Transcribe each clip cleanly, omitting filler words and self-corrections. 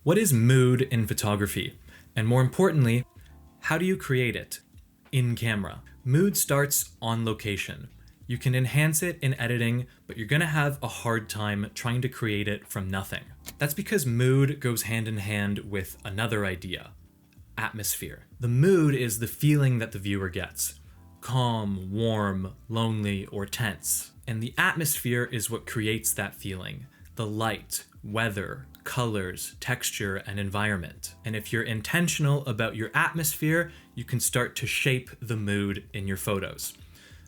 What is mood in photography? And more importantly, how do you create it in camera? Mood starts on location. You can enhance it in editing, but you're gonna have a hard time trying to create it from nothing. That's because mood goes hand in hand with another idea: atmosphere. The mood is the feeling that the viewer gets: calm, warm, lonely, or tense. And the atmosphere is what creates that feeling: the light, weather, colors, texture, and environment. And if you're intentional about your atmosphere, you can start to shape the mood in your photos.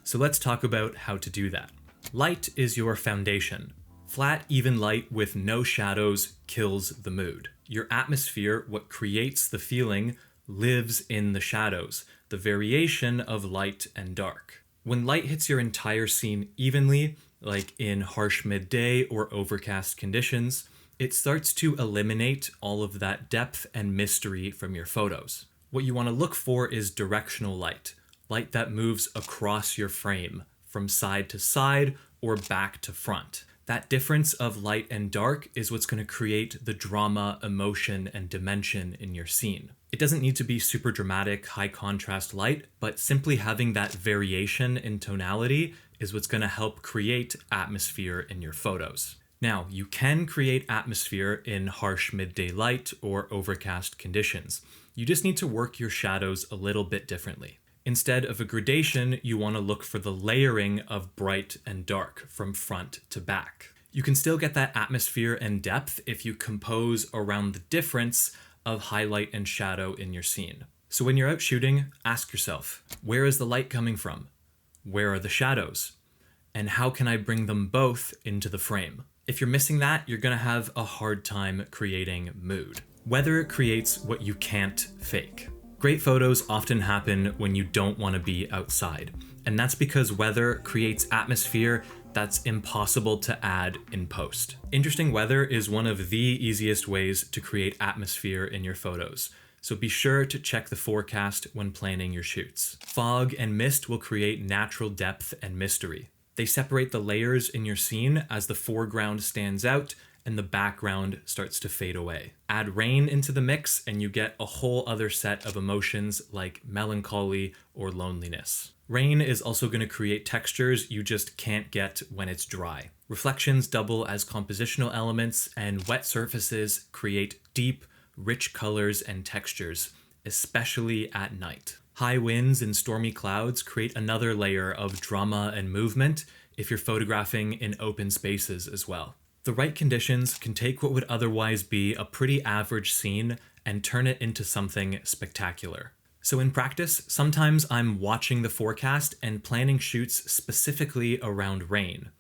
So let's talk about how to do that. Light is your foundation. Flat, even light with no shadows kills the mood. Your atmosphere, what creates the feeling, lives in the shadows, the variation of light and dark. When light hits your entire scene evenly, like in harsh midday or overcast conditions, it starts to eliminate all of that depth and mystery from your photos. What you want to look for is directional light, light that moves across your frame, from side to side or back to front. That difference of light and dark is what's going to create the drama, emotion, and dimension in your scene. It doesn't need to be super dramatic, high contrast light, but simply having that variation in tonality is what's going to help create atmosphere in your photos. Now, you can create atmosphere in harsh midday light or overcast conditions. You just need to work your shadows a little bit differently. Instead of a gradation, you want to look for the layering of bright and dark from front to back. You can still get that atmosphere and depth if you compose around the difference of highlight and shadow in your scene. So when you're out shooting, ask yourself, where is the light coming from? Where are the shadows? And how can I bring them both into the frame? If you're missing that, you're gonna have a hard time creating mood. Weather creates what you can't fake. Great photos often happen when you don't want to be outside, and that's because weather creates atmosphere that's impossible to add in post. Interesting weather is one of the easiest ways to create atmosphere in your photos, so be sure to check the forecast when planning your shoots. Fog and mist will create natural depth and mystery. They separate the layers in your scene as the foreground stands out and the background starts to fade away. Add rain into the mix and you get a whole other set of emotions like melancholy or loneliness. Rain is also going to create textures you just can't get when it's dry. Reflections double as compositional elements, and wet surfaces create deep, rich colors and textures, especially at night. High winds and stormy clouds create another layer of drama and movement if you're photographing in open spaces as well. The right conditions can take what would otherwise be a pretty average scene and turn it into something spectacular. So in practice, sometimes I'm watching the forecast and planning shoots specifically around rain.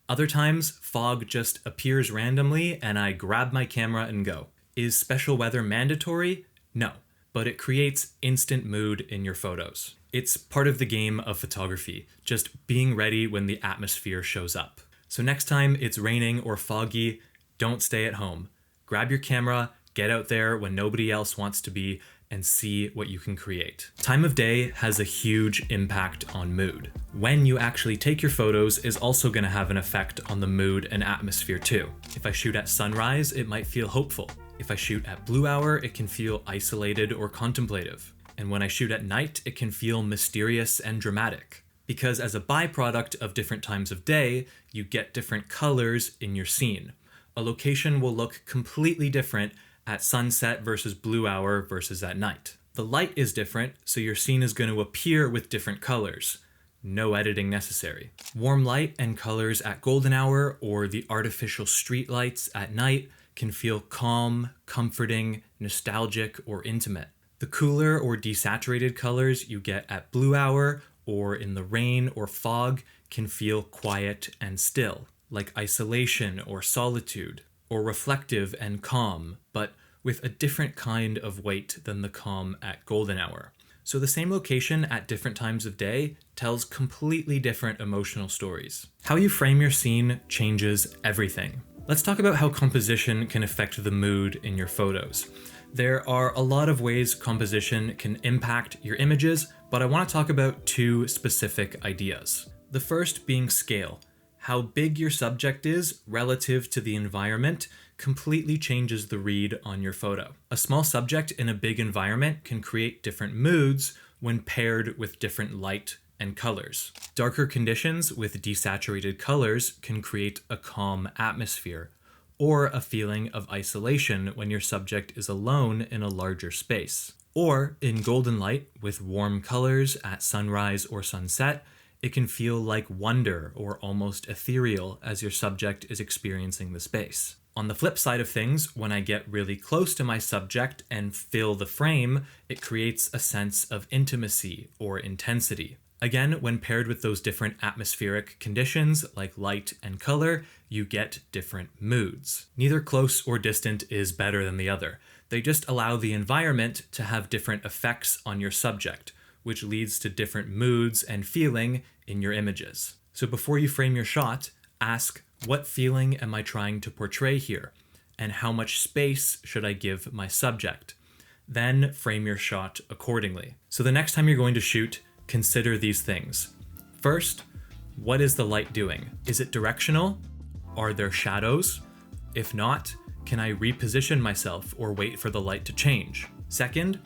Other times, fog just appears randomly and I grab my camera and go. Is special weather mandatory? No, but it creates instant mood in your photos. It's part of the game of photography, just being ready when the atmosphere shows up. So next time it's raining or foggy, don't stay at home. Grab your camera, get out there when nobody else wants to be, and see what you can create. Time of day has a huge impact on mood. When you actually take your photos is also going to have an effect on the mood and atmosphere too. If I shoot at sunrise, it might feel hopeful. If I shoot at blue hour, it can feel isolated or contemplative. And when I shoot at night, it can feel mysterious and dramatic. Because as a byproduct of different times of day, you get different colors in your scene. A location will look completely different at sunset versus blue hour versus at night. The light is different, so your scene is going to appear with different colors. No editing necessary. Warm light and colors at golden hour or the artificial street lights at night can feel calm, comforting, nostalgic, or intimate. The cooler or desaturated colors you get at blue hour or in the rain or fog can feel quiet and still, like isolation or solitude, or reflective and calm, but with a different kind of weight than the calm at golden hour. So the same location at different times of day tells completely different emotional stories. How you frame your scene changes everything. Let's talk about how composition can affect the mood in your photos. There are a lot of ways composition can impact your images, but I want to talk about two specific ideas. The first being scale. How big your subject is relative to the environment completely changes the read on your photo. A small subject in a big environment can create different moods when paired with different light and colors. Darker conditions with desaturated colors can create a calm atmosphere, or a feeling of isolation when your subject is alone in a larger space. Or in golden light with warm colors at sunrise or sunset, it can feel like wonder or almost ethereal as your subject is experiencing the space. On the flip side of things, when I get really close to my subject and fill the frame, it creates a sense of intimacy or intensity. Again, when paired with those different atmospheric conditions like light and color, you get different moods. Neither close or distant is better than the other. They just allow the environment to have different effects on your subject, which leads to different moods and feeling in your images. So before you frame your shot, ask, what feeling am I trying to portray here? And how much space should I give my subject? Then frame your shot accordingly. So the next time you're going to shoot, consider these things. First, what is the light doing? Is it directional? Are there shadows? If not, can I reposition myself or wait for the light to change? Second,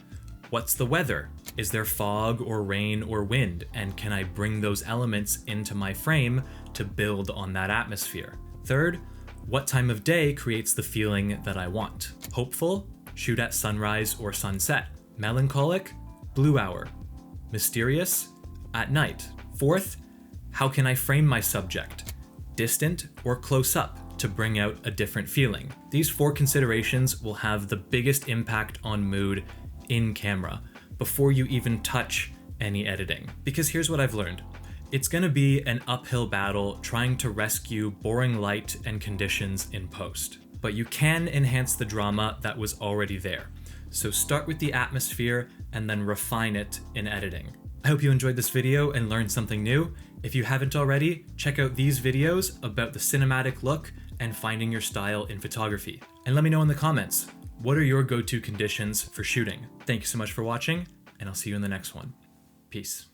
what's the weather? Is there fog or rain or wind? And can I bring those elements into my frame to build on that atmosphere? Third, what time of day creates the feeling that I want? Hopeful? Shoot at sunrise or sunset. Melancholic? Blue hour. Mysterious? At night. Fourth, how can I frame my subject? Distant or close up to bring out a different feeling? These 4 considerations will have the biggest impact on mood in camera before you even touch any editing. Because here's what I've learned. It's gonna be an uphill battle trying to rescue boring light and conditions in post. But you can enhance the drama that was already there. So start with the atmosphere and then refine it in editing. I hope you enjoyed this video and learned something new. If you haven't already, check out these videos about the cinematic look and finding your style in photography. And let me know in the comments, what are your go-to conditions for shooting? Thank you so much for watching, and I'll see you in the next one. Peace.